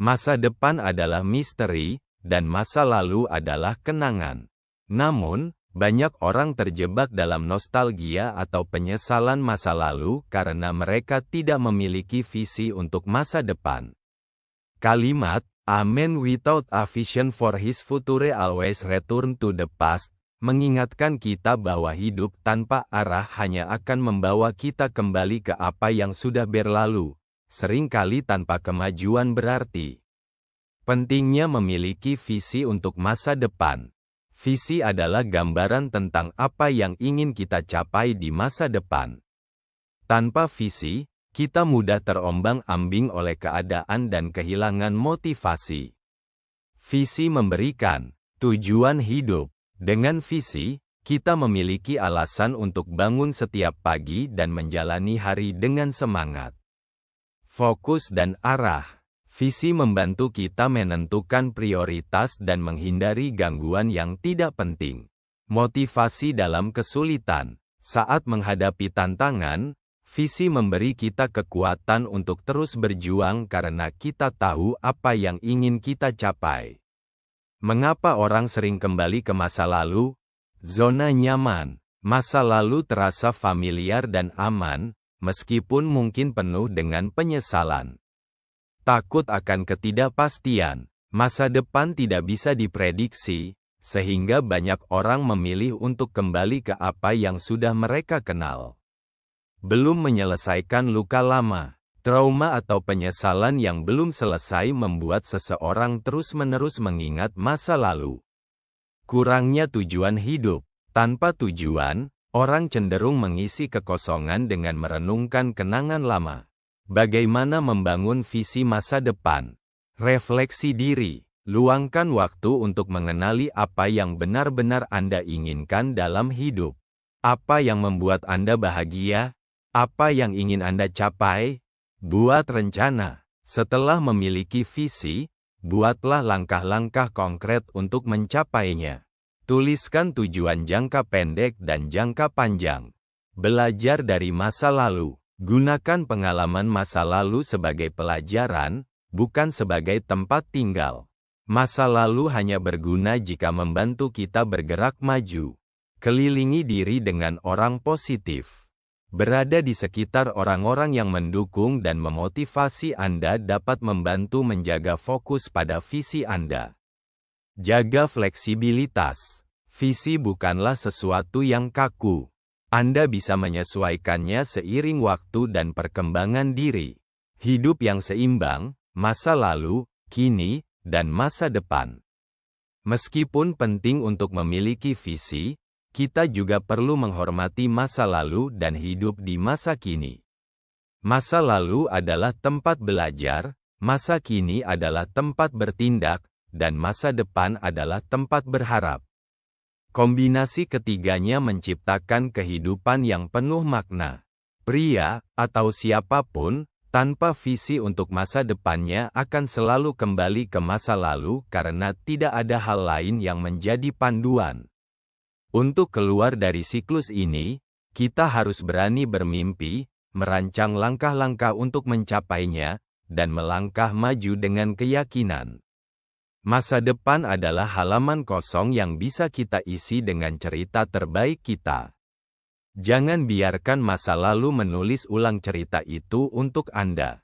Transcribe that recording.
Masa depan adalah misteri, dan masa lalu adalah kenangan. Namun, banyak orang terjebak dalam nostalgia atau penyesalan masa lalu karena mereka tidak memiliki visi untuk masa depan. Kalimat, "A man without a vision for his future always return to the past," mengingatkan kita bahwa hidup tanpa arah hanya akan membawa kita kembali ke apa yang sudah berlalu, seringkali tanpa kemajuan berarti. Pentingnya memiliki visi untuk masa depan. Visi adalah gambaran tentang apa yang ingin kita capai di masa depan. Tanpa visi, kita mudah terombang-ambing oleh keadaan dan kehilangan motivasi. Visi memberikan tujuan hidup. Dengan visi, kita memiliki alasan untuk bangun setiap pagi dan menjalani hari dengan semangat. Fokus dan arah. Visi membantu kita menentukan prioritas dan menghindari gangguan yang tidak penting. Motivasi dalam kesulitan. Saat menghadapi tantangan, visi memberi kita kekuatan untuk terus berjuang karena kita tahu apa yang ingin kita capai. Mengapa orang sering kembali ke masa lalu? Zona nyaman. Masa lalu terasa familiar dan aman, meskipun mungkin penuh dengan penyesalan. Takut akan ketidakpastian. Masa depan tidak bisa diprediksi, sehingga banyak orang memilih untuk kembali ke apa yang sudah mereka kenal. Belum menyelesaikan luka lama. Trauma atau penyesalan yang belum selesai membuat seseorang terus-menerus mengingat masa lalu. Kurangnya tujuan hidup. Tanpa tujuan, orang cenderung mengisi kekosongan dengan merenungkan kenangan lama. Bagaimana membangun visi masa depan? Refleksi diri. Luangkan waktu untuk mengenali apa yang benar-benar Anda inginkan dalam hidup. Apa yang membuat Anda bahagia? Apa yang ingin Anda capai? Buat rencana. Setelah memiliki visi, buatlah langkah-langkah konkret untuk mencapainya. Tuliskan tujuan jangka pendek dan jangka panjang. Belajar dari masa lalu. Gunakan pengalaman masa lalu sebagai pelajaran, bukan sebagai tempat tinggal. Masa lalu hanya berguna jika membantu kita bergerak maju. Kelilingi diri dengan orang positif. Berada di sekitar orang-orang yang mendukung dan memotivasi Anda dapat membantu menjaga fokus pada visi Anda. Jaga fleksibilitas. Visi bukanlah sesuatu yang kaku. Anda bisa menyesuaikannya seiring waktu dan perkembangan diri. Hidup yang seimbang, masa lalu, kini, dan masa depan. Meskipun penting untuk memiliki visi, kita juga perlu menghormati masa lalu dan hidup di masa kini. Masa lalu adalah tempat belajar, masa kini adalah tempat bertindak, dan masa depan adalah tempat berharap. Kombinasi ketiganya menciptakan kehidupan yang penuh makna. Pria, atau siapapun, tanpa visi untuk masa depannya akan selalu kembali ke masa lalu karena tidak ada hal lain yang menjadi panduan. Untuk keluar dari siklus ini, kita harus berani bermimpi, merancang langkah-langkah untuk mencapainya, dan melangkah maju dengan keyakinan. Masa depan adalah halaman kosong yang bisa kita isi dengan cerita terbaik kita. Jangan biarkan masa lalu menulis ulang cerita itu untuk Anda.